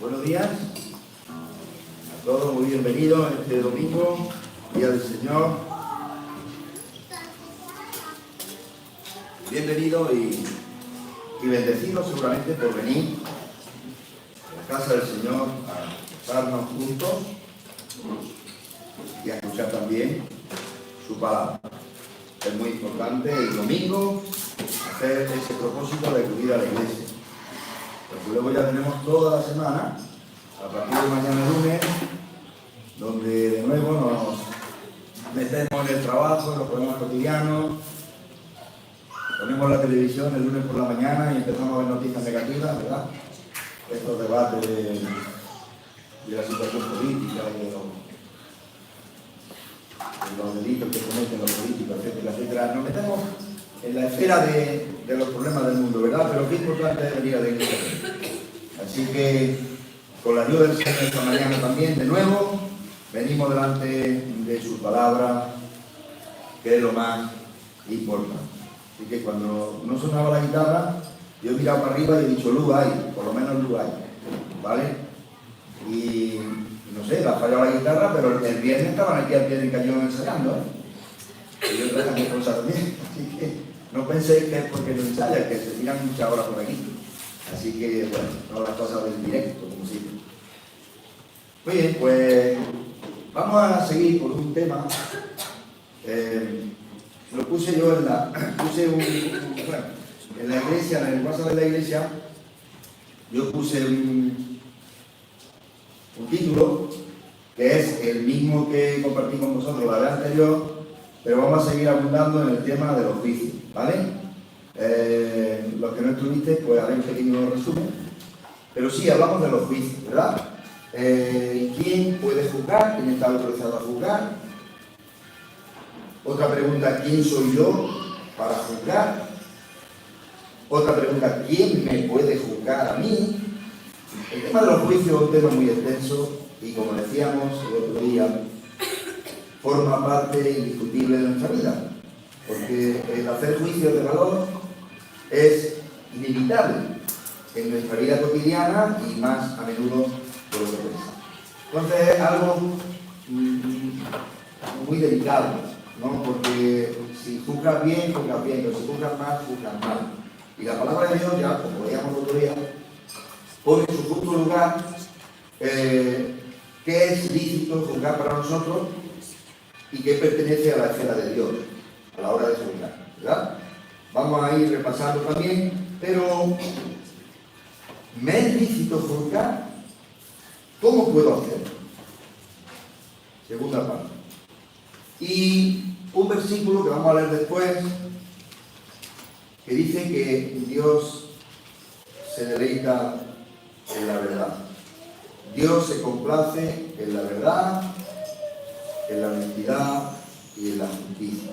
Buenos días a todos, muy bienvenidos este domingo, Día del Señor. Bienvenidos y bendecidos seguramente por venir a la casa del Señor a estarnos juntos y a escuchar también su palabra. Es muy importante el domingo hacer ese propósito de acudir a la iglesia. Porque luego ya tenemos toda la semana, a partir de mañana lunes, donde de nuevo nos metemos en el trabajo, en los problemas cotidianos, ponemos la televisión el lunes por la mañana y empezamos a ver noticias negativas, ¿verdad? Estos debates de la situación política y de los delitos que cometen los políticos, etcétera, etcétera. Nos metemos en la esfera de los problemas del mundo, ¿verdad? Pero qué importante es venir a la iglesia. Así que, con la ayuda del Señor esta mañana también, de nuevo, venimos delante de su palabra, que es lo más importante. Así que cuando no sonaba la guitarra, yo he mirado para arriba y he dicho, luz hay, por lo menos luz hay, ¿vale? Y no sé, la ha fallado la guitarra, pero el viernes estaban aquí al pie del cañón ensayando, ¿eh? Y otras cosas también, así que no penséis que es porque no ensayan, que se tiran muchas horas por aquí. Así que, bueno, todas las cosas del directo, como siempre. Muy bien, pues vamos a seguir por un tema. Lo puse yo en la iglesia, en el WhatsApp de la iglesia, yo puse un título que es el mismo que compartí con vosotros la vez anterior, pero vamos a seguir abundando en el tema de los juicios, ¿vale? Los que no estuviste, pues haré un pequeño resumen, pero sí, hablamos de los juicios, ¿verdad? ¿Quién puede juzgar? ¿Quién está autorizado a juzgar? Otra pregunta, ¿quién soy yo para juzgar? Otra pregunta, ¿quién me puede juzgar a mí? El tema de los juicios es un tema muy extenso y, como decíamos el otro día, forma parte indiscutible de nuestra vida, porque el hacer juicios de valor es inevitable en nuestra vida cotidiana y más a menudo de lo que pensamos. Entonces es algo muy delicado, ¿no? Porque si juzgas bien, pero si juzgas mal, juzgas mal. Y la palabra de Dios, ya como veíamos el otro día, pone en su justo lugar qué es lícito juzgar para nosotros y qué pertenece a la esfera de Dios a la hora de juzgar, ¿verdad? Vamos a ir repasando también, pero ¿me es lícito juzgar? ¿Cómo puedo hacerlo? Segunda parte. Y un versículo que vamos a leer después, que dice que Dios se deleita en la verdad. Dios se complace en la verdad, en la honestidad y en la justicia.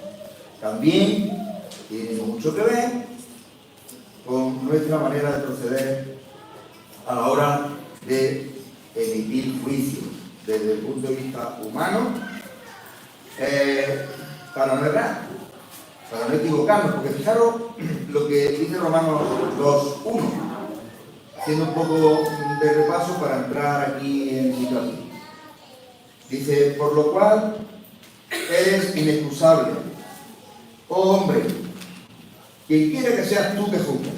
También tiene mucho que ver con nuestra manera de proceder a la hora de emitir juicios desde el punto de vista humano, para no errar, para no equivocarnos, porque fijaros lo que dice Romanos 2:1, haciendo un poco de repaso para entrar aquí en situación. Dice, por lo cual eres inexcusable, oh hombre, quien quiera que seas tú que juzgas,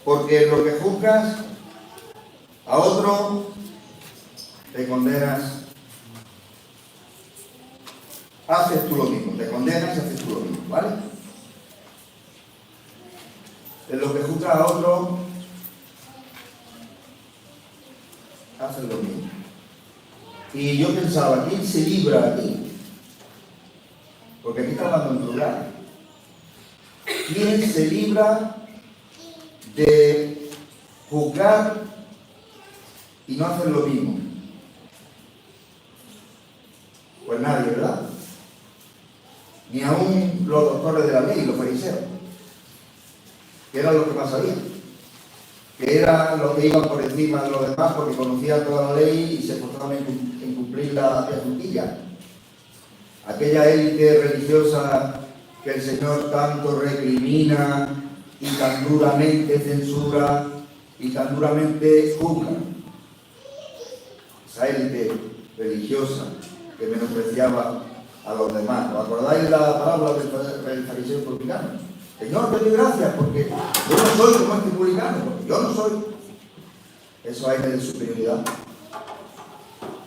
porque en lo que juzgas a otro te condenas, haces tú lo mismo, te condenas y haces tú lo mismo, ¿vale? En lo que juzgas a otro, haces lo mismo. Y yo pensaba, ¿quién se libra aquí? Porque aquí está hablando en plural. ¿Quién se libra de juzgar y no hacer lo mismo? Pues nadie, ¿verdad? Ni aún los doctores de la ley, los fariseos, que eran los que más sabían, que eran los que iban por encima de los demás porque conocían toda la ley y se esforzaban en cumplirla de puntillas. Aquella élite religiosa que el Señor tanto recrimina y tan duramente censura y tan duramente juzga. esa élite religiosa que menospreciaba a los demás. ¿Os acordáis la parábola del fariseo publicano? Señor, te doy gracias porque yo no soy como este publicano, porque yo no soy. Eso hay de superioridad.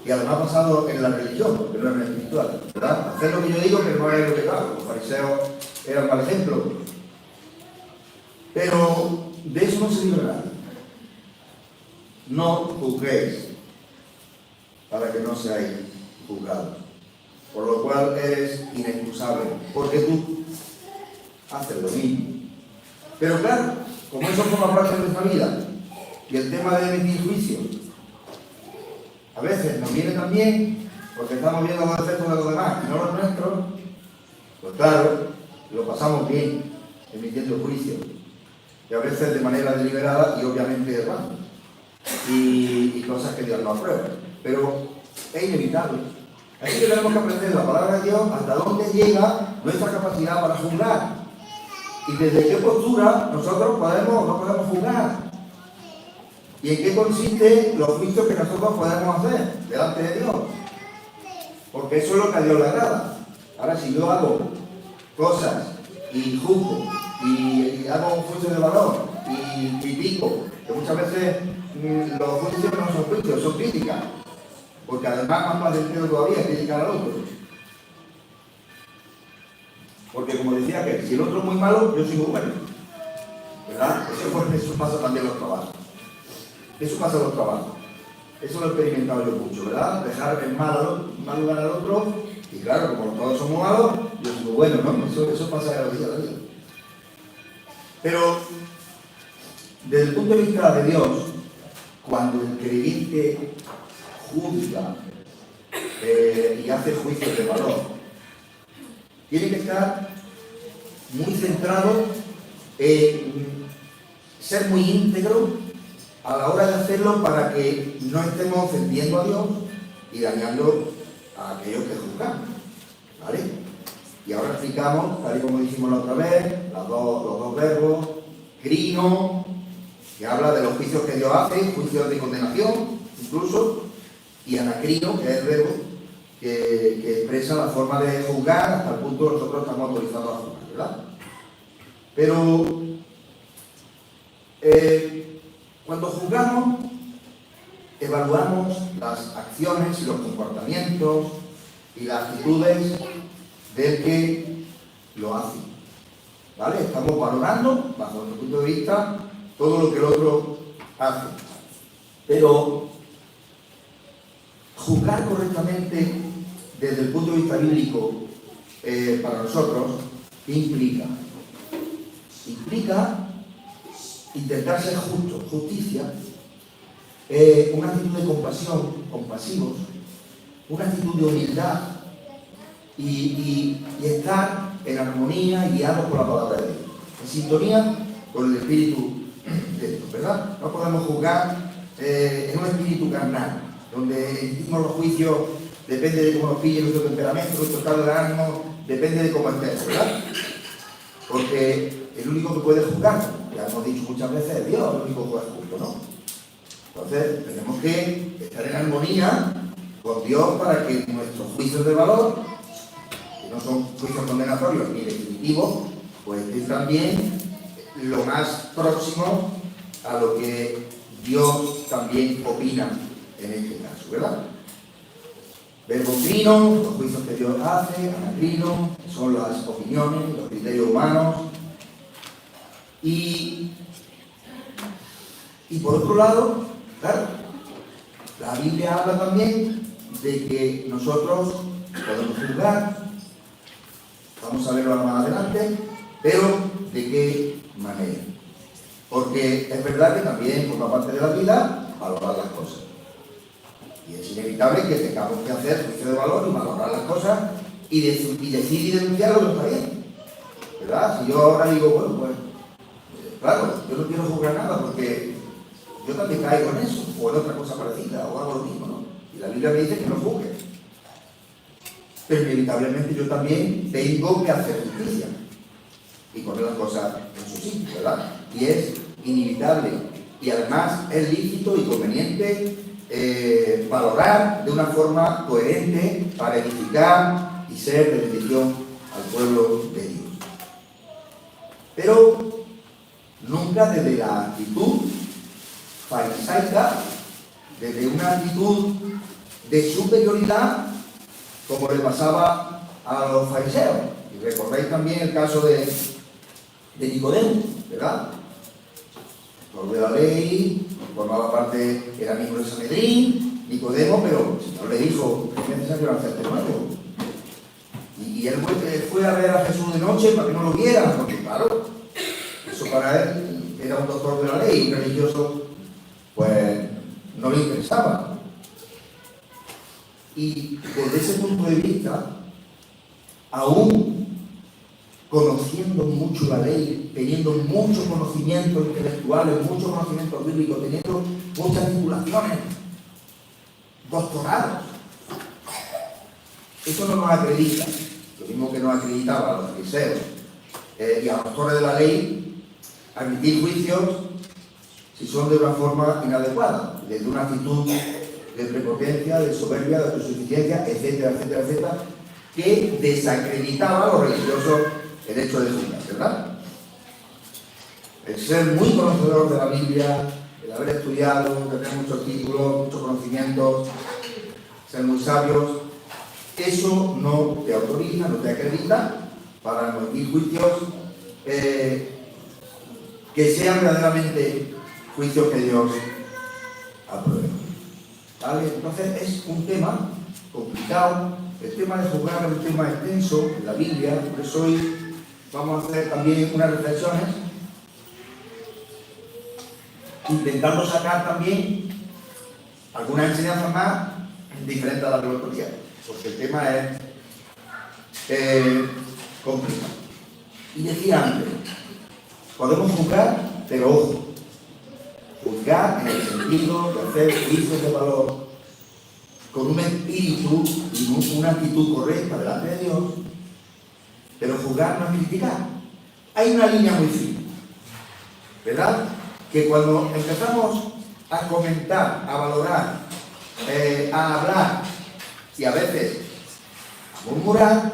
Y además ha pasado en la religión, porque no es espiritual, ¿verdad? Hacer lo que yo digo, pero no es lo que hago. Los fariseos eran mal ejemplo. Pero de eso no se libra nadie. No juzguéis para que no seáis juzgados. Por lo cual eres inexcusable, porque tú haces lo mismo. Pero claro, como eso forma parte de nuestra vida, y el tema de emitir juicio, a veces nos viene también porque estamos viendo los defectos de los demás y no los nuestros, pues claro, lo pasamos bien emitiendo juicio, y a veces de manera deliberada y obviamente errada, y cosas que Dios no aprueba, pero es inevitable. Así que tenemos que aprender la palabra de Dios hasta dónde llega nuestra capacidad para juzgar y desde qué postura nosotros podemos o no podemos juzgar. ¿Y en qué consiste los juicios que nosotros podemos hacer delante de Dios? Porque eso es lo que a Dios le agrada. Ahora, si yo hago cosas y juzgo y hago un juicio de valor y critico, que muchas veces los juicios no son juicios, son críticas, porque además más placentero todavía es criticar al otro. Porque como decía que si el otro es muy malo, yo soy muy bueno, ¿verdad? Eso pasa también en los trabajos. Eso pasa en los trabajos. Eso lo he experimentado yo mucho, ¿verdad? Dejar en mal lugar al otro, y claro, como todos somos malos, yo digo, bueno, ¿no? Eso pasa en la vida de Dios. Pero, desde el punto de vista de Dios, cuando el creyente juzga y hace juicios de valor, tiene que estar muy centrado en ser muy íntegro a la hora de hacerlo para que no estemos ofendiendo a Dios y dañando a aquellos que juzgamos, ¿vale? Y ahora explicamos, tal y como dijimos la otra vez, los dos verbos, crino, que habla de los juicios que Dios hace, juicios de condenación, incluso, y anacrino, que es el verbo que expresa la forma de juzgar hasta el punto que nosotros estamos autorizados a juzgar, ¿verdad? Pero cuando juzgamos, evaluamos las acciones y los comportamientos y las actitudes del que lo hace, ¿vale? Estamos valorando, bajo nuestro punto de vista, todo lo que el otro hace. Pero juzgar correctamente desde el punto de vista bíblico para nosotros, ¿qué implica? Implica intentar ser justo, justicia, una actitud de compasión, compasivos, una actitud de humildad y estar en armonía y guiados por la palabra de Dios, en sintonía con el Espíritu de Dios, ¿verdad? No podemos juzgar en un espíritu carnal, donde emitimos los juicios, depende de cómo nos pille nuestro temperamento, nuestro estado de ánimo, depende de cómo estemos, ¿verdad? Porque el único que puede juzgar, ya hemos dicho muchas veces, es Dios, el único juez justo, ¿no? Entonces, tenemos que estar en armonía con Dios para que nuestros juicios de valor, que no son juicios condenatorios ni definitivos, pues estén también lo más próximo a lo que Dios también opina en este caso, ¿verdad? Verbo crino, los juicios que Dios hace, anacrino, son las opiniones, los criterios humanos. Y por otro lado, claro, la Biblia habla también de que nosotros podemos juzgar, vamos a verlo más adelante, pero ¿de qué manera? Porque es verdad que también forma parte de la vida valorar las cosas. Y es inevitable que tengamos que hacer juicio de valor y valorar las cosas y decir y denunciar lo que está bien, ¿verdad? Si yo ahora digo, bueno, pues claro, yo no quiero juzgar nada porque yo también caigo en eso, o en otra cosa parecida, o algo lo mismo, ¿no? Y la Biblia me dice que no juzgue. Pero inevitablemente yo también tengo que hacer justicia y poner las cosas en su sitio, ¿verdad? Y es inevitable. Y además es lícito y conveniente valorar de una forma coherente para edificar y ser de bendición al pueblo de Dios. Pero nunca desde la actitud farisaica, desde una actitud de superioridad, como le pasaba a los fariseos. Y recordáis también el caso de Nicodemo, ¿verdad? Por de la ley, formaba parte, era miembro de Sanedrín, Nicodemo, pero el Señor le dijo, es necesario hacerte nuevo. Y él fue a ver a Jesús de noche para que no lo viera, porque claro, eso para él era un doctor de la ley, un religioso, pues no le interesaba. Y desde ese punto de vista, aún conociendo mucho la ley, teniendo muchos conocimientos intelectuales, muchos conocimientos bíblicos, teniendo muchas titulaciones, doctorados, eso no nos acredita, lo mismo que nos acreditaba a los fariseos y a los doctores de la ley, a emitir juicios si son de una forma inadecuada, desde una actitud de prepotencia, de soberbia, de autosuficiencia, etcétera, etcétera, etcétera, que desacreditaba a los religiosos el hecho de juzgar, ¿verdad? El ser muy conocedor de la Biblia, el haber estudiado, tener muchos títulos, muchos conocimientos, ser muy sabios, eso no te autoriza, no te acredita para emitir juicios que sean verdaderamente juicios que Dios aprueba. ¿Vale? Entonces es un tema complicado, el tema de juzgar es un tema extenso en la Biblia, por eso hoy vamos a hacer también unas reflexiones intentando sacar también algunas enseñanzas más diferentes a las de los otros días, porque el tema es complicado. Y decía antes, podemos juzgar, pero ojo, juzgar en el sentido de hacer juicios de valor con un espíritu y una actitud correcta delante de Dios, pero juzgar no es criticar. Hay una línea muy fina, ¿verdad? Que cuando empezamos a comentar, a valorar, a hablar y a veces a murmurar,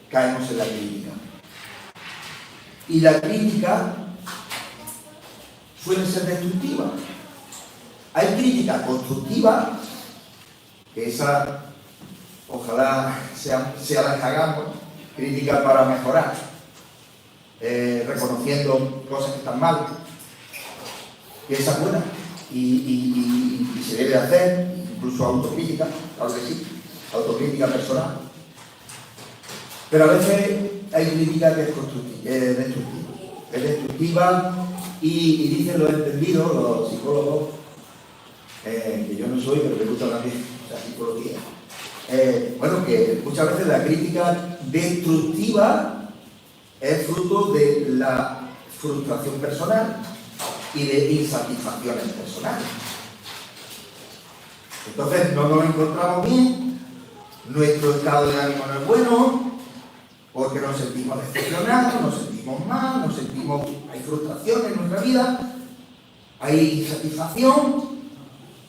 caemos en la crítica. Y la crítica suele ser destructiva. Hay crítica constructiva, que esa ojalá sea la que hagamos, crítica para mejorar, reconociendo cosas que están mal, que esa es buena y se debe hacer, incluso autocrítica, claro que sí, autocrítica personal. Pero a veces hay crítica que es destructiva y dicen los entendidos, los psicólogos, que yo no soy, pero me gusta también la psicología, bueno, que muchas veces la crítica destructiva es fruto de la frustración personal y de insatisfacciones personales. Entonces no nos encontramos bien, nuestro estado de ánimo no es bueno, porque nos sentimos decepcionados, nos sentimos mal, hay frustración en nuestra vida, hay insatisfacción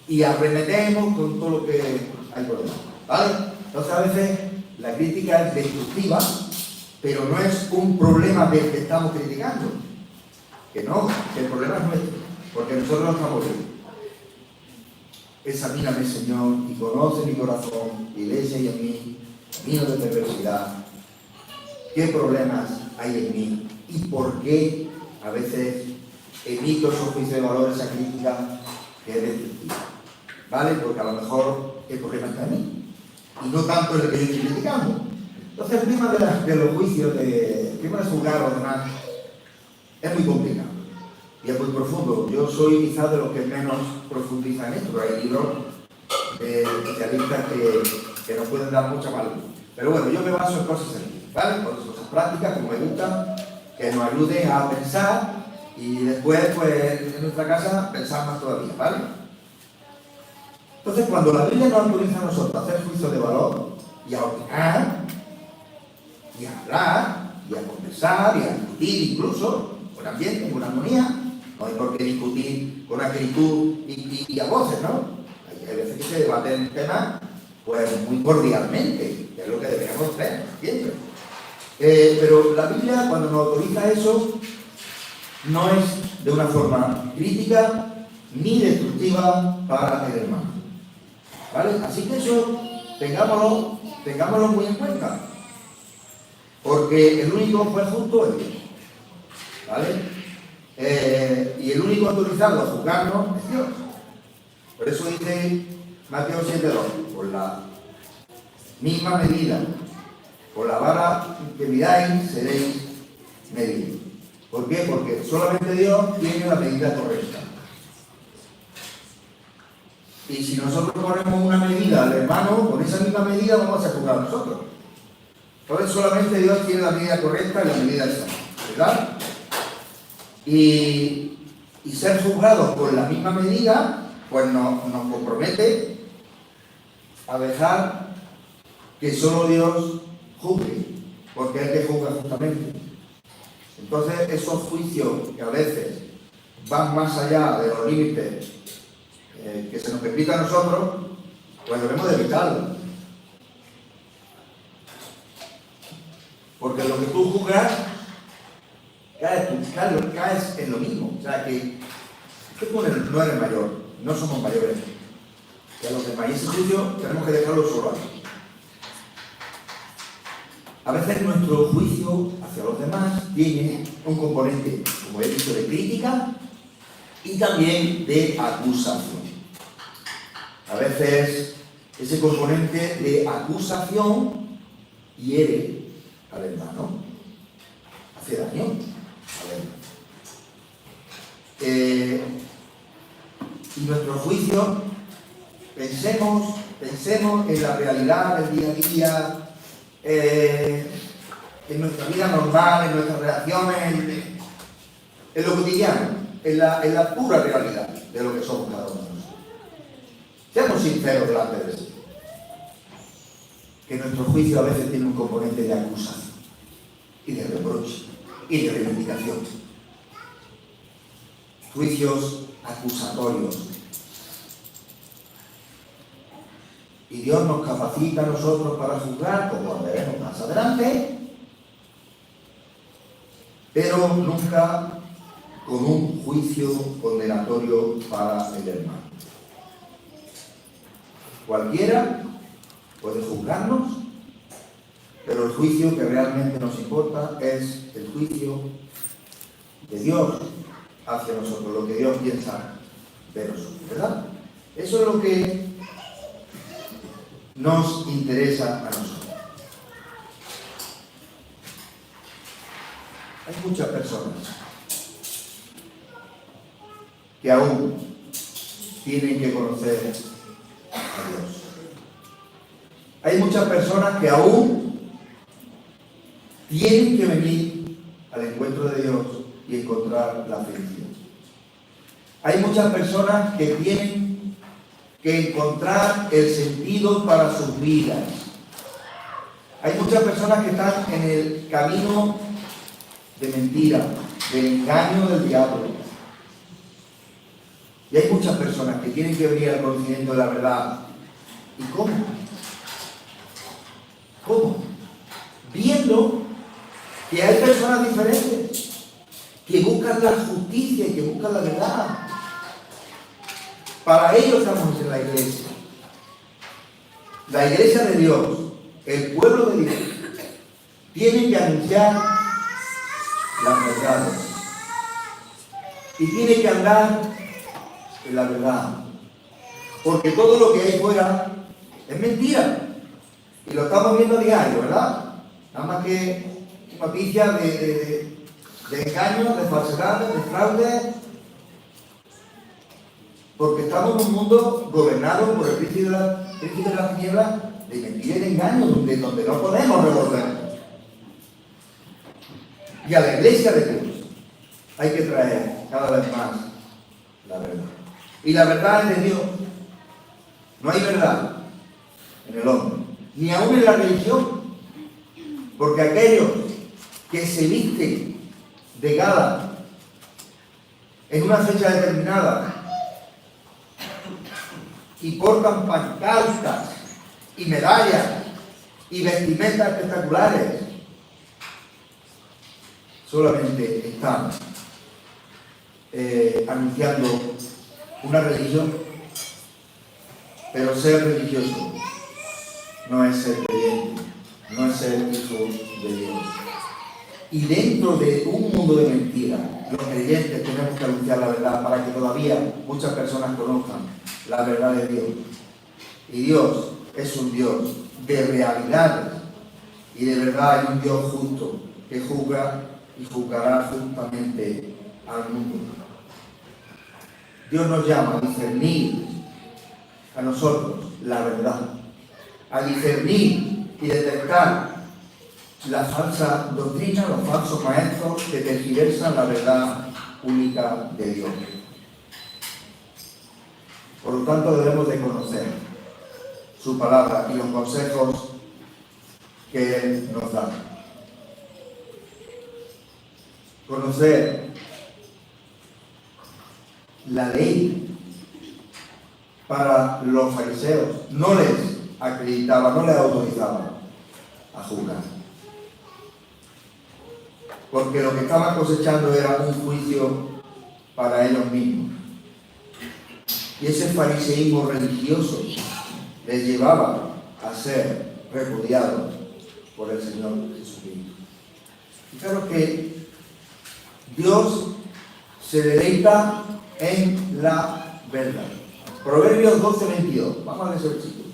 y arremetemos con todo lo que hay por dentro, ¿vale? Entonces a veces la crítica es destructiva, pero no es un problema del que estamos criticando, que no, que el problema es nuestro, porque nosotros no estamos bien. Examíname, Señor, y conoce mi corazón, iglesia y en mí, camino de perversidad. ¿Qué problemas hay en mí? ¿Y por qué a veces emito esos juicios de valor, esa crítica que es destructiva? ¿Vale? Porque a lo mejor el problema está en mí y no tanto en el que yo estoy criticando. Entonces el tema de los juicios, el tema de juzgar a los demás, es muy complicado y es muy profundo. Yo soy quizás de los que menos profundizan en esto, pero hay libros de especialistas que nos pueden dar mucha más luz. Pero bueno, yo me baso en cosas sencillas, ¿vale? Cosas prácticas, como me gusta, que nos ayuden a pensar y después, pues, en nuestra casa, pensar más todavía, ¿vale? Entonces, cuando la Biblia nos autoriza a nosotros a hacer juicios de valor y a opinar, y a hablar, y a conversar, y a discutir incluso, con ambiente, con armonía, No hay por qué discutir con acritud y a voces, ¿no? Hay veces que se debaten temas pues muy cordialmente, que es lo que deberíamos hacer siempre. Pero la Biblia, cuando nos autoriza eso, no es de una forma crítica ni destructiva para el hermano. ¿Vale? Así que eso tengámoslo muy en cuenta. Porque el único juez justo es Dios. ¿Vale? Y el único autorizado a juzgarnos es Dios. Por eso dice Mateo 7:2, por la misma medida, por la vara que midáis, seréis medidos. ¿Por qué? Porque solamente Dios tiene la medida correcta. Y si nosotros ponemos una medida al hermano, con esa misma medida vamos a juzgar nosotros. Entonces solamente Dios tiene la medida correcta y la medida exacta, ¿verdad? Y ser juzgados con la misma medida, pues nos compromete a dejar que solo Dios juzgue, porque es el que juzga justamente. Entonces esos juicios que a veces van más allá de los límites que se nos permita a nosotros, pues debemos de evitarlo. Porque lo que tú juzgas, caes en lo mismo. O sea que tú no eres mayor, no somos mayores. Que a los demás, y ese juicio tenemos que dejarlo solo aquí. A veces nuestro juicio hacia los demás tiene un componente, como he dicho, de crítica y también de acusación. A veces ese componente de acusación hiere al hermano, hace daño al hermano. Y nuestro juicio, pensemos en la realidad del día a día, en nuestra vida normal, en nuestras relaciones, en lo cotidiano, en la pura realidad de lo que somos cada uno de nosotros. Seamos sinceros delante de Dios. Que nuestro juicio a veces tiene un componente de acusación, y de reproche, y de reivindicación. Juicios acusatorios. Y Dios nos capacita a nosotros para juzgar, como veremos más adelante, pero nunca con un juicio condenatorio para el hermano. Cualquiera puede juzgarnos, pero el juicio que realmente nos importa es el juicio de Dios hacia nosotros, lo que Dios piensa de nosotros, ¿verdad? Eso es lo que nos interesa a nosotros. Hay muchas personas que aún tienen que conocer a Dios. Hay muchas personas que aún tienen que venir al encuentro de Dios y encontrar la felicidad. Hay muchas personas que tienen que encontrar el sentido para sus vidas. Hay muchas personas que están en el camino de mentira, del engaño del diablo. Y hay muchas personas que tienen que venir al conocimiento de la verdad. ¿Y cómo? ¿Cómo? Viendo que hay personas diferentes que buscan la justicia y que buscan la verdad. Para ello estamos en la iglesia. La iglesia de Dios, el pueblo de Dios, tiene que anunciar las verdades. Y tiene que andar en la verdad. Porque todo lo que hay fuera es mentira. Y lo estamos viendo a diario, ¿verdad? Nada más que noticias de engaños, de falsedades, de fraude. Porque estamos en un mundo gobernado por el príncipe de la tiniebla de mentira y de engaño, donde no podemos revolvernos. Y a la iglesia de Dios hay que traer cada vez más la verdad. Y la verdad es de Dios. No hay verdad en el hombre, ni aún en la religión. Porque aquellos que se visten de gala en una fecha determinada y portan pancartas y medallas y vestimentas espectaculares, solamente están anunciando una religión, pero ser religioso no es ser creyente, no es ser hijo de Dios. Y dentro de un mundo de mentiras, los creyentes tenemos que anunciar la verdad para que todavía muchas personas conozcan la verdad de Dios. Y Dios es un Dios de realidades y de verdad es un Dios justo que juzga y juzgará justamente al mundo. Dios nos llama a discernir a nosotros la verdad, a discernir y detectar la falsa doctrina, los falsos maestros que tergiversan la verdad única de Dios. Por lo tanto, debemos de conocer su palabra y los consejos que Él nos da. Conocer la ley para los fariseos no les acreditaba, no les autorizaba a juzgar. Porque lo que estaban cosechando era un juicio para ellos mismos. Y ese fariseísmo religioso les llevaba a ser repudiados por el Señor Jesucristo. Fijaros que Dios se deleita en la verdad. Proverbios 12:22. Vamos a leer ese versículo.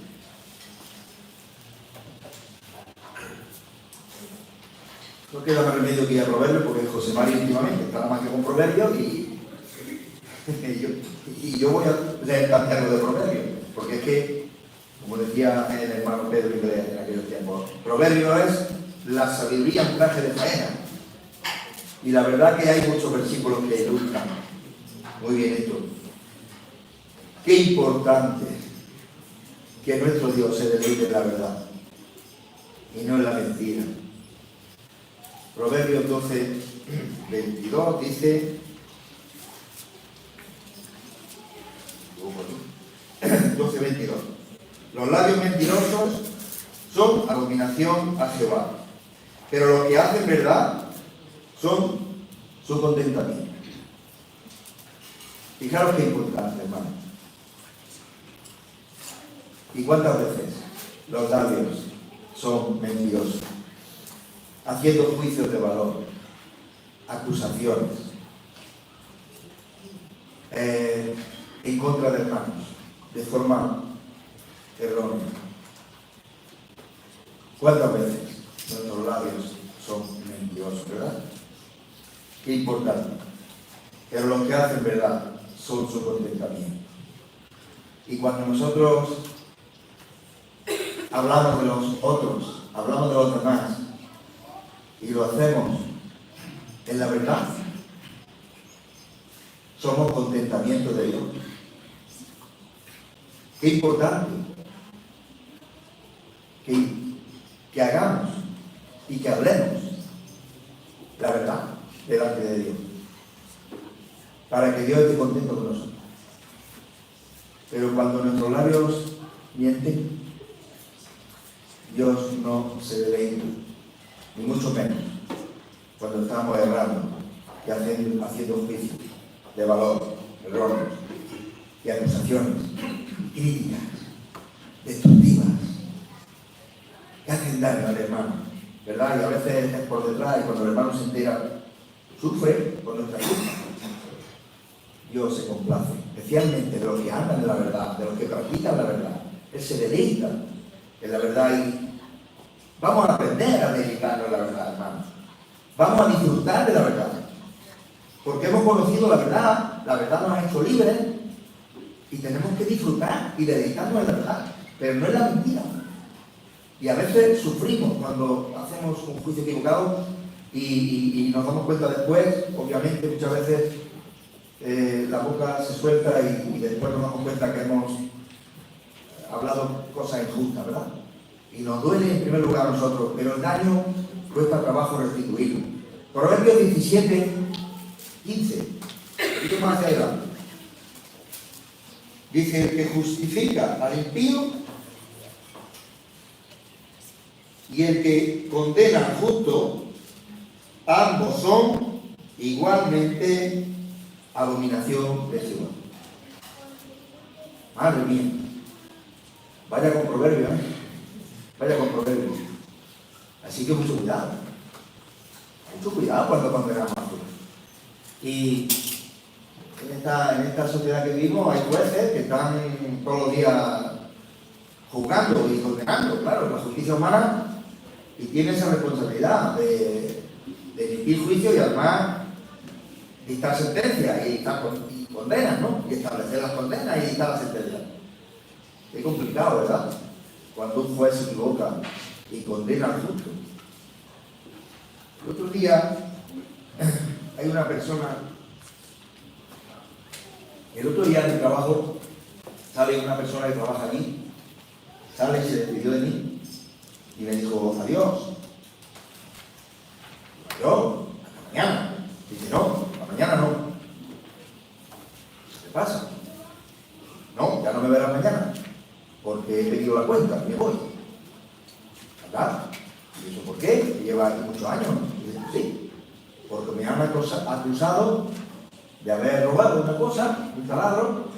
No queda más remedio que ir a Proverbios porque José María íntimamente está nada más que con Proverbios y yo voy a leer cambiarlo de Proverbios, porque es que, como decía el hermano Pedro Inglés en aquellos tiempos, Proverbios es la sabiduría en traje de faena. Y la verdad que hay muchos versículos que ilustran muy bien esto. Qué importante que nuestro Dios se deleite en la verdad y no en la mentira. Proverbios 12:22 dice 12:22. Los labios mentirosos son abominación a Jehová, pero los que hacen verdad son su contentamiento. Fijaros qué importante, hermano. ¿Y cuántas veces los labios son mentirosos? Haciendo juicios de valor, acusaciones en contra de hermanos, de forma errónea. ¿Cuántas veces nuestros labios son mentirosos, verdad? Qué importante. Pero los que hacen verdad son su contentamiento. Y cuando nosotros hablamos de los otros, hablamos de los demás, y lo hacemos en la verdad, somos contentamiento de Dios. Qué importante que hagamos y que hablemos la verdad delante de Dios, para que Dios esté contento con nosotros. Pero cuando nuestros labios mienten, Dios no se deleita, ni mucho menos cuando estamos errando y haciendo juicios de valor, errores y acusaciones, críticas, destructivas, que hacen daño al hermano, ¿verdad? Y a veces es por detrás, y cuando el hermano se entera, sufre por nuestra culpa. Dios se complace, especialmente de los que andan de la verdad, de los que practican la verdad. Él se deleita en la verdad y vamos a aprender a deleitarnos en la verdad, hermanos. Vamos a disfrutar de la verdad. Porque hemos conocido la verdad nos ha hecho libres y tenemos que disfrutar y deleitarnos en la verdad, pero no en la mentira. Y a veces sufrimos cuando hacemos un juicio equivocado y nos damos cuenta después, obviamente muchas veces la boca se suelta y después nos damos cuenta que hemos hablado cosas injustas, ¿verdad? Y nos duele en primer lugar a nosotros, pero el daño cuesta trabajo restituirlo. Proverbios 17:15. poquito más hacia adelante. Dice, el que justifica al impío y el que condena al justo, ambos son igualmente abominación de Jehová. Madre mía, vaya con proverbio, ¿eh? Vaya con proverbio. Así que mucho cuidado cuando condenamos a Dios. Y en esta sociedad que vivimos hay jueces que están todos los días juzgando y condenando, claro, la justicia humana, y tiene esa responsabilidad de emitir juicio y además dictar sentencias y condenas, ¿no? Y establecer las condenas y dictar las sentencias. Es complicado, ¿verdad? Cuando un juez se equivoca y condena al justo. El otro día hay una persona, el otro día en el trabajo sale una persona que trabaja aquí, sale y se despidió de mí y me dijo adiós. Adiós, hasta mañana. Dice, no, hasta mañana no. ¿Qué pasa? No, ya no me verás mañana, porque he pedido la cuenta, me voy. ¿Verdad? ¿Y eso por qué? Que lleva aquí muchos años. Y dice, sí, porque me han acusado de haber robado una cosa, un taladro.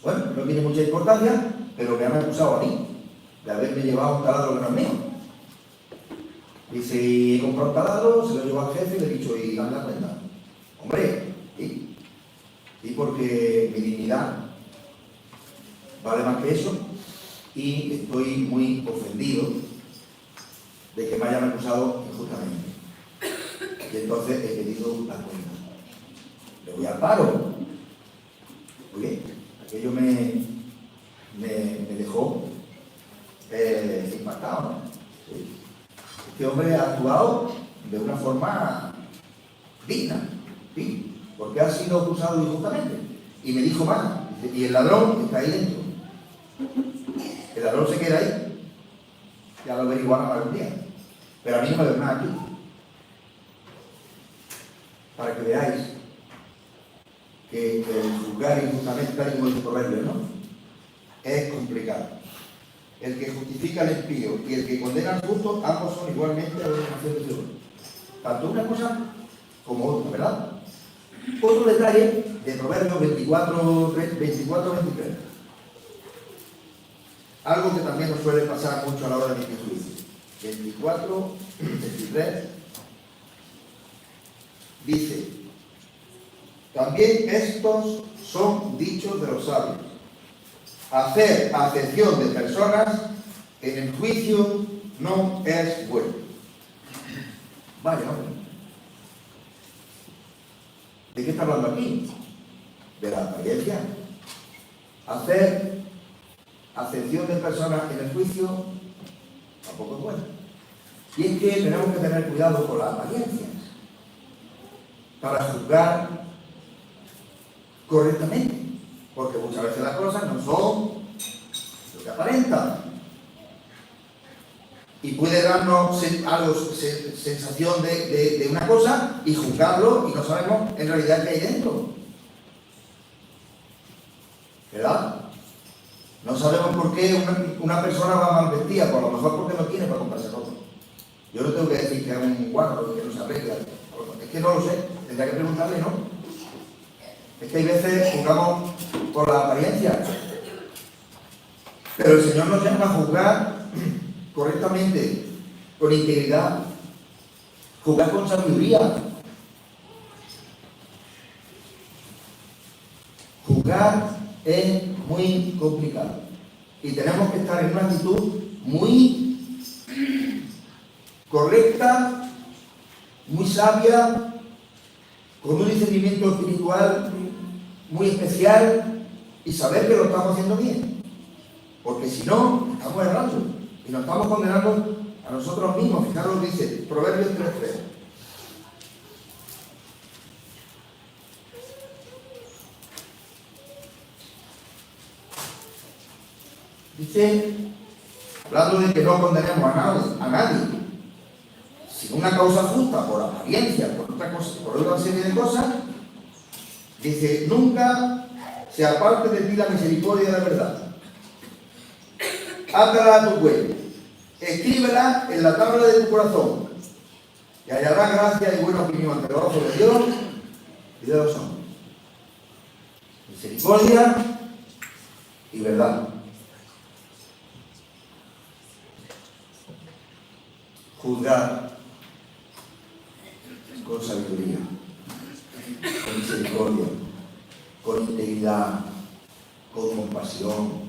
Bueno, no tiene mucha importancia, pero me han acusado a mí de haberme llevado un taladro que no es mío. Dice, y he comprado un taladro, se lo llevo al jefe y le he dicho, y dame la cuenta. Hombre, sí. Y porque mi dignidad vale más que eso, y estoy muy ofendido de que me hayan acusado injustamente. Y entonces he pedido la cuenta. Le voy al paro. Oye, aquello me dejó impactado, ¿no? Sí. Este hombre ha actuado de una forma digna, ¿sí? Porque ha sido acusado injustamente. Y me dijo más, y el ladrón está ahí dentro. El ladrón se queda ahí. Ya lo averiguaron algún día. Pero a mí no me ven nada aquí. Para que veáis que el juzgar injustamente, tal como dice el proverbio, ¿no? Es complicado. El que justifica al impío y el que condena al justo, ambos son igualmente abominación de Dios. Tanto una cosa como otra, ¿verdad? Otro detalle de Proverbios 24-23. Algo que también nos suele pasar mucho a la hora de emitir juicio. 24-23 dice: también estos son dichos de los sabios. Hacer acepción de personas en el juicio no es bueno. Vaya, hombre. ¿De qué está hablando aquí? De la apariencia. Hacer acepción de personas en el juicio tampoco es bueno. Y es que tenemos que tener cuidado con las apariencias para juzgar correctamente. Porque muchas veces las cosas no son lo que aparentan. Y puede darnos algo, sensación de una cosa y juzgarlo y no sabemos en realidad qué hay dentro. ¿Verdad? No sabemos por qué una persona va mal vestida, por lo mejor porque no tiene para comprarse ropa. Yo no tengo que decir que es un guarro, que no se arregla. Es que no lo sé, tendrá que preguntarle, ¿no? Es que hay veces juzgamos por la apariencia. Pero el Señor nos llama a juzgar correctamente, con integridad, juzgar con sabiduría. Juzgar es muy complicado. Y tenemos que estar en una actitud muy correcta, muy sabia, con un discernimiento espiritual muy especial y saber que lo estamos haciendo bien. Porque si no, estamos errando y nos estamos condenando a nosotros mismos. Fijaros lo que dice Proverbios 3:3. Dice, hablando de que no condenemos a nadie sin una causa justa, por apariencia, por otra cosa, por otra serie de cosas, Dice, nunca se aparte de ti la misericordia de la verdad. Átala a tu cuello, escríbela en la tabla de tu corazón, y hallarás gracia y buena opinión ante los ojos de Dios y de los hombres. Misericordia y verdad. Juzgar con sabiduría, con misericordia, con integridad, con compasión.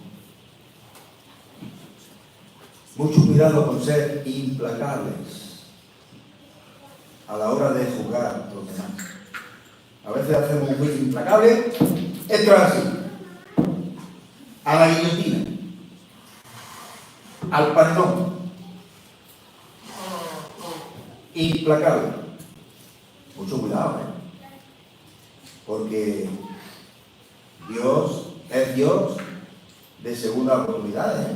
Mucho cuidado con ser implacables a la hora de juzgar a los demás. A veces hacemos un juicio implacable. Esto es así. A la guillotina, al paredón. Implacable. Mucho cuidado, porque Dios es Dios de segunda oportunidades,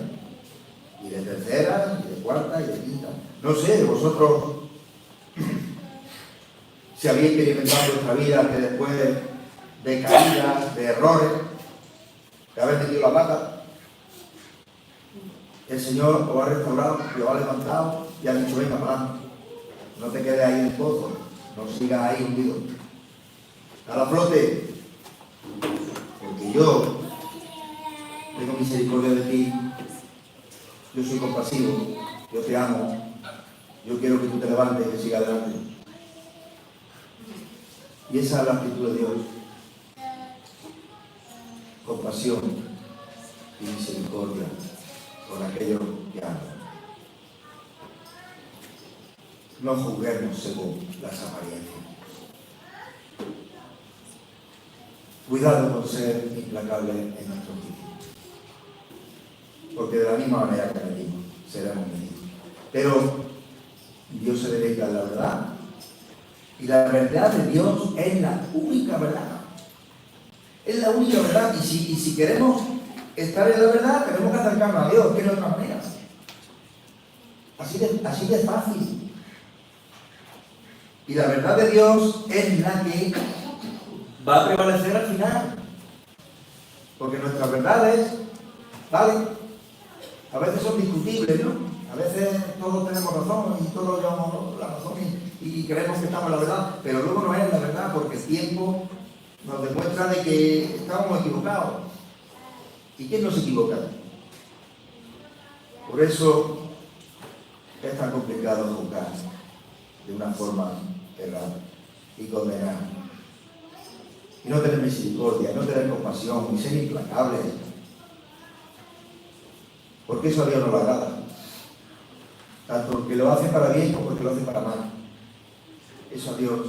y de tercera, y de cuarta, y de quinta. No sé, vosotros, si habéis experimentado vuestra vida que después de caídas, de errores, de haber metido la pata, el Señor os ha restaurado, y os ha levantado y ha dicho, venga, para adelante. No te quedes ahí en el pozo, no sigas ahí hundido. A la flote, porque yo tengo misericordia de ti, yo soy compasivo, yo te amo, yo quiero que tú te levantes y que sigas adelante. Y esa es la actitud de Dios. Compasión y misericordia con aquellos que aman. No juzguemos según las apariencias. Cuidado con ser implacable en nuestro juicio. Porque de la misma manera que medimos, seremos medidos. Pero Dios se deleita en la verdad. Y la verdad de Dios es la única verdad. Es la única verdad. Y si queremos estar en la verdad, tenemos que acercarnos a Dios, que no hay otra manera. Así de fácil. Y la verdad de Dios es la que va a prevalecer al final. Porque nuestras verdades, ¿vale? A veces son discutibles, ¿no? A veces todos tenemos razón y todos llevamos la razón y creemos que estamos en la verdad, pero luego no es la verdad porque el tiempo nos demuestra de que estamos equivocados. ¿Y quién no se equivoca? Por eso es tan complicado juzgar de una forma errada y condenar. Y no tener misericordia, no tener compasión, y ser implacables. Porque eso a Dios no lo agrada. Tanto porque lo hace para bien como porque lo hace para mal. Eso a Dios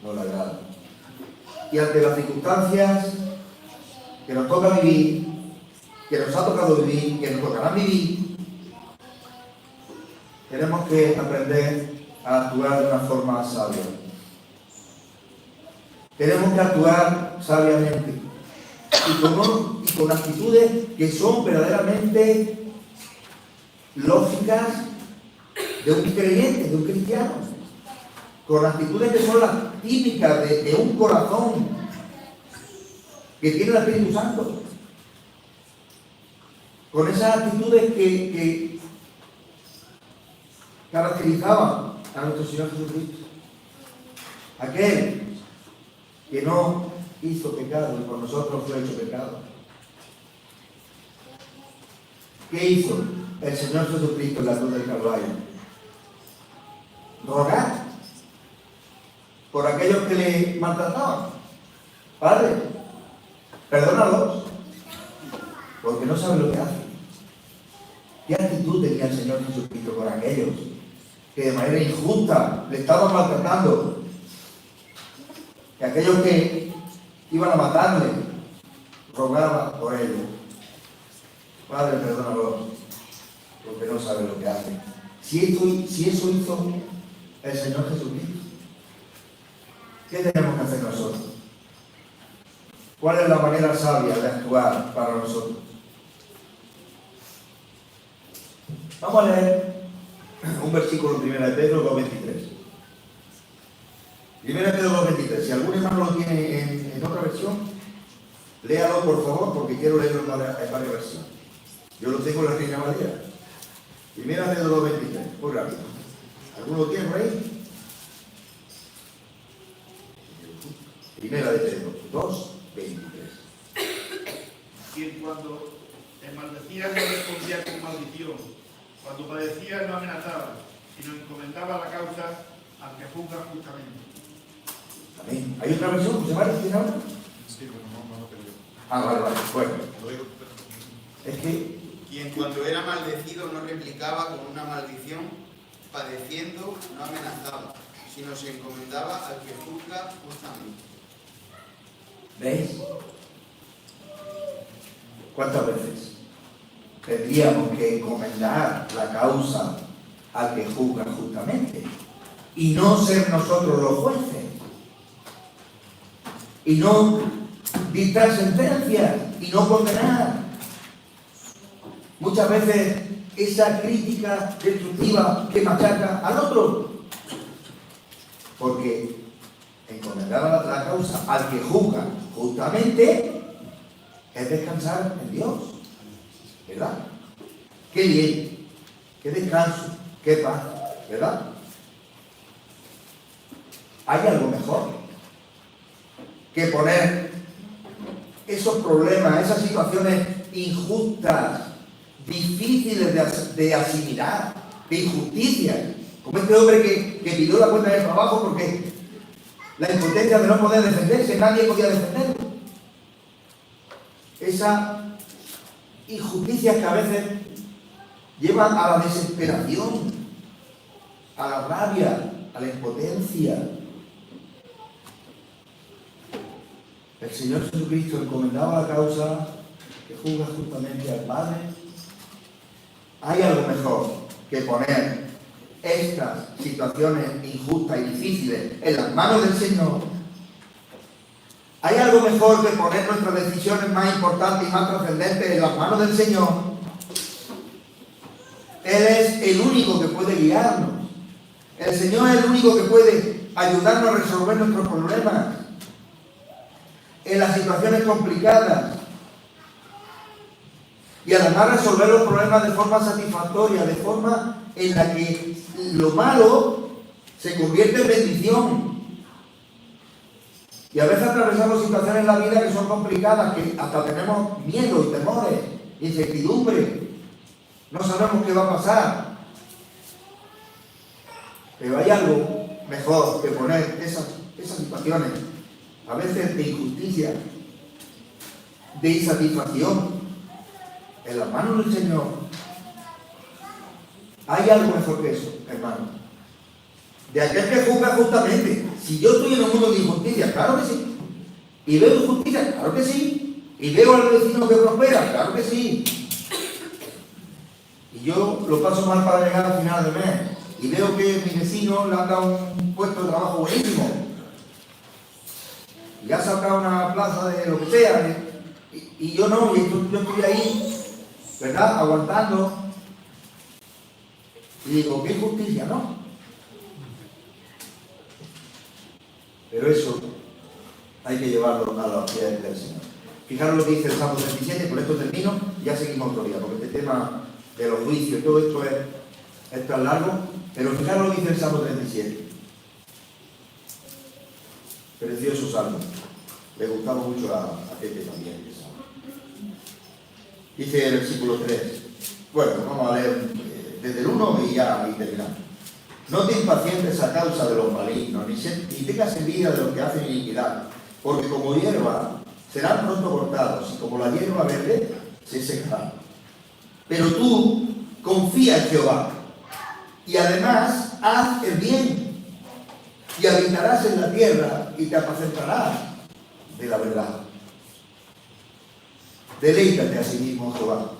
no le agrada. Y ante las circunstancias que nos toca vivir, que nos ha tocado vivir, que nos tocarán vivir, tenemos que aprender a actuar de una forma sabia. Tenemos que actuar sabiamente y con actitudes que son verdaderamente lógicas de un creyente, de un cristiano, con actitudes que son las típicas de un corazón que tiene el Espíritu Santo, con esas actitudes que caracterizaban a nuestro Señor Jesucristo. Aquel que no hizo pecado y por nosotros fue hecho pecado. ¿Qué hizo el Señor Jesucristo en la cruz del Calvario? Rogar por aquellos que le maltrataban. Padre, perdónalos, porque no saben lo que hacen. ¿Qué actitud tenía el Señor Jesucristo con aquellos que de manera injusta le estaban maltratando? Que aquellos que iban a matarle rogaban por ellos. Padre, perdónalos, porque no saben lo que hacen. Si eso hizo el Señor Jesucristo, ¿qué tenemos que hacer nosotros? ¿Cuál es la manera sabia de actuar para nosotros? Vamos a leer un versículo 1 de Pedro 2:23. Primera Pedro 2:23. Si algún hermano lo tiene en otra versión, léalo por favor, porque quiero leerlo en varias versiones. Yo lo tengo en la Reina Valera. Primera Pedro 2:23. Muy rápido. ¿Alguno lo tiene por ahí? Primera de Pedro 2:23. Quien cuando te maldecía no respondía con maldición, cuando padecía no amenazaba, sino encomendaba la causa al que juzga justamente. Amén. ¿Hay otra versión? ¿José María tiene otra? Sí, pero no lo creo yo. Vale. Bueno, Lo digo, es que Quien cuando era maldecido no replicaba con una maldición, padeciendo no amenazaba, sino se encomendaba al que juzga justamente. ¿veis? ¿Cuántas veces tendríamos que encomendar la causa al que juzga justamente? Y no ser nosotros los jueces. Y no dictar sentencias. Y no condenar. Muchas veces esa crítica destructiva que machaca al otro. Porque encomendar la causa al que juzga justamente es descansar en Dios, ¿verdad? Qué bien, qué descanso, qué paz, ¿verdad? ¿Hay algo mejor que poner esos problemas, esas situaciones injustas, difíciles de asimilar, de injusticia, como este hombre que pidió la cuenta del trabajo porque la impotencia de no poder defenderse, nadie podía defenderlo? Esa injusticia que a veces llevan a la desesperación, a la rabia, a la impotencia. El Señor Jesucristo encomendaba la causa que juzga justamente al Padre. ¿Hay algo mejor que poner estas situaciones injustas y difíciles en las manos del Señor? ¿Hay algo mejor que poner nuestras decisiones más importantes y más trascendentes en las manos del Señor? Él es el único que puede guiarnos. El Señor es el único que puede ayudarnos a resolver nuestros problemas en las situaciones complicadas. Y además resolver los problemas de forma satisfactoria, de forma en la que lo malo se convierte en bendición. Y a veces atravesamos situaciones en la vida que son complicadas, que hasta tenemos miedo y temores, incertidumbre. No sabemos qué va a pasar. Pero hay algo mejor que poner esas situaciones, a veces de injusticia, de insatisfacción, en las manos del Señor. Hay algo mejor que eso, hermano. De aquel que juzga justamente. Si yo estoy en un mundo de injusticia, claro que sí. Y veo injusticia, claro que sí. Y veo al vecino que prospera, claro que sí. Y yo lo paso mal para llegar al final del mes. Y veo que mi vecino le ha dado un puesto de trabajo buenísimo. Y ha sacado una plaza de lo que sea. Y yo no, y yo estoy ahí, ¿verdad? Aguantando. Y digo, qué injusticia, ¿no? Pero eso hay que llevarlo a los pies del Señor. Fijaros lo que dice el Salmo 37, por esto termino, y ya seguimos otro día, porque este tema de los juicios y todo esto es tan largo, pero fijaros lo que dice el Salmo 37. Precioso Salmo. Le gustaba mucho a Pepe también el Salmo. Dice el versículo 3. Bueno, vamos a leer desde el 1 y terminamos. No te impacientes a causa de los malignos, ni tengas envidia de los que hacen iniquidad, porque como hierba serán pronto cortados, y como la hierba verde se secarán. Pero tú confía en Jehová, y además haz el bien, y habitarás en la tierra, y te apacentarás de la verdad. Deleítate a sí mismo, Jehová,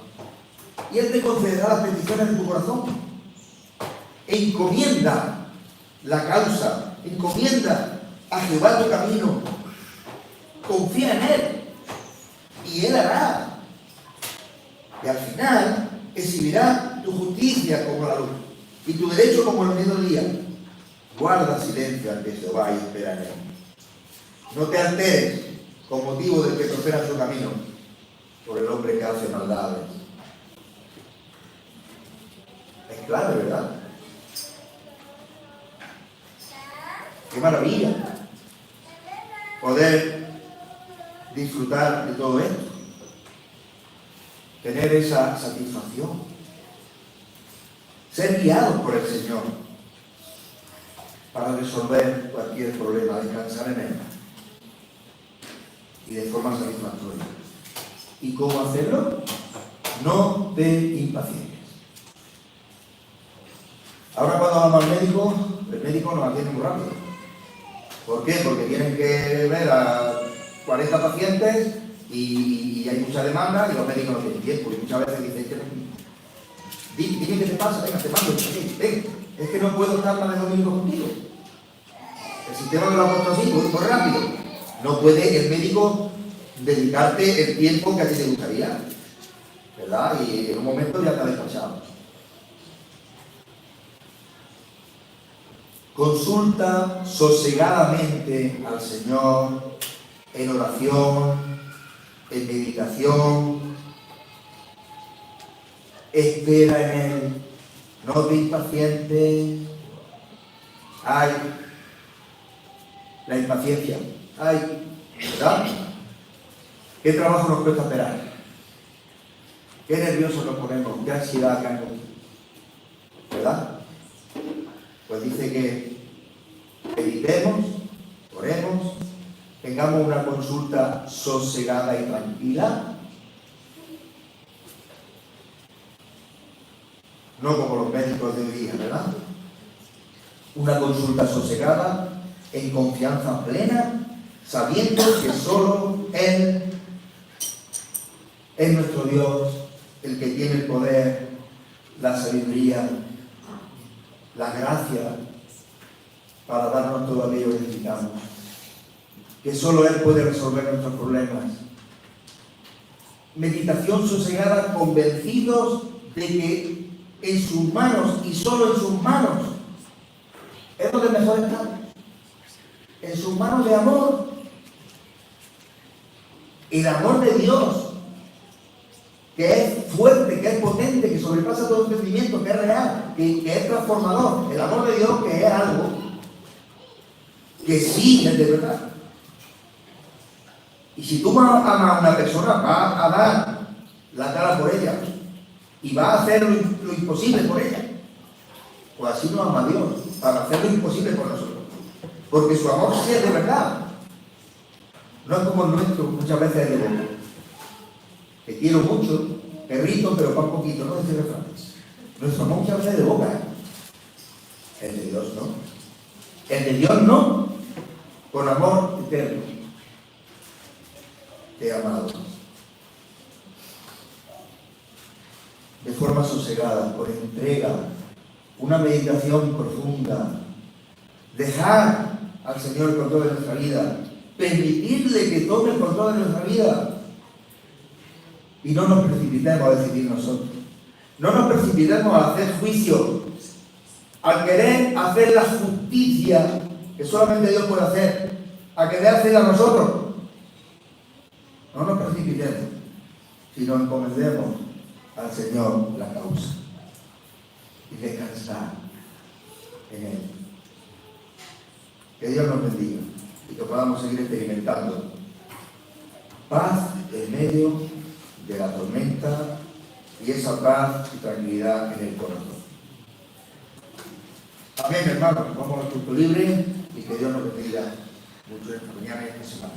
y Él te concederá las peticiones de tu corazón. Encomienda la causa, encomienda a Jehová tu camino, confía en Él y Él hará. Y al final exhibirá tu justicia como la luz y tu derecho como el mediodía. guarda silencio ante Jehová y espera en él. No te alteres con motivo del que prospera su camino por el hombre que hace maldades. Es clave, ¿verdad? ¡Qué maravilla! Poder disfrutar de todo esto. Tener esa satisfacción. Ser guiados por el Señor para resolver cualquier problema, descansar en él y de forma satisfactoria. ¿Y cómo hacerlo? No te impacientes. Ahora cuando vamos al médico, el médico nos atiende muy rápido. ¿Por qué? Porque tienen que ver a 40 pacientes y hay mucha demanda y los médicos no tienen tiempo. Y muchas veces dicen, dime qué te pasa, venga, te mando, ven, es que no puedo estar más de 2 minutos contigo. El sistema me lo ha puesto así, muy rápido. No puede el médico dedicarte el tiempo que a ti te gustaría, ¿verdad? Y en un momento ya está despachado. Consulta sosegadamente al Señor en oración, en meditación. Espera en Él, no te impacientes. Ay, la impaciencia. Ay, ¿verdad? ¿Qué trabajo nos cuesta esperar? ¿Qué nerviosos nos ponemos? ¿Qué ansiedad acá, ¿verdad? Pues dice que meditemos, oremos, tengamos una consulta sosegada y tranquila, no como los médicos de hoy día, ¿verdad? Una consulta sosegada, en confianza plena, sabiendo que solo Él es nuestro Dios, el que tiene el poder, la sabiduría, la gracia para darnos todo aquello que necesitamos. Que solo Él puede resolver nuestros problemas. Meditación sosegada, convencidos de que en sus manos y solo en sus manos es donde mejor estamos. En sus manos de amor. El amor de Dios, que es fuerte, que es potente, que sobrepasa todo entendimiento, que es real, que es transformador. El amor de Dios, que es algo que sí es de verdad. Y si tú vas a amar a una persona, vas a dar la cara por ella y vas a hacer lo imposible por ella, pues así nos ama Dios, para hacer lo imposible por nosotros. Porque su amor sí es de verdad. No es como el nuestro, muchas veces es de boca. Te quiero mucho, perrito, pero para un poquito, ¿no? Dice el refrán. Nuestro amor muchas veces es de boca. El de Dios no. El de Dios no. Con amor eterno. Te he amado. De forma sosegada, por entrega, una meditación profunda. Dejar al Señor el control de nuestra vida. Permitirle que tome el control de nuestra vida. Y no nos precipitemos a decidir nosotros. No nos precipitemos a hacer juicio. Al querer hacer la justicia que solamente Dios puede hacer. A querer hacerla a nosotros. No nos precipitemos. Sino encomendemos al Señor la causa. Y descansar en Él. Que Dios nos bendiga. Y que podamos seguir experimentando paz en medio de la tormenta y esa paz y tranquilidad en el corazón. Amén, hermanos. Vamos al culto libre y que Dios nos bendiga mucho esta mañana y esta semana.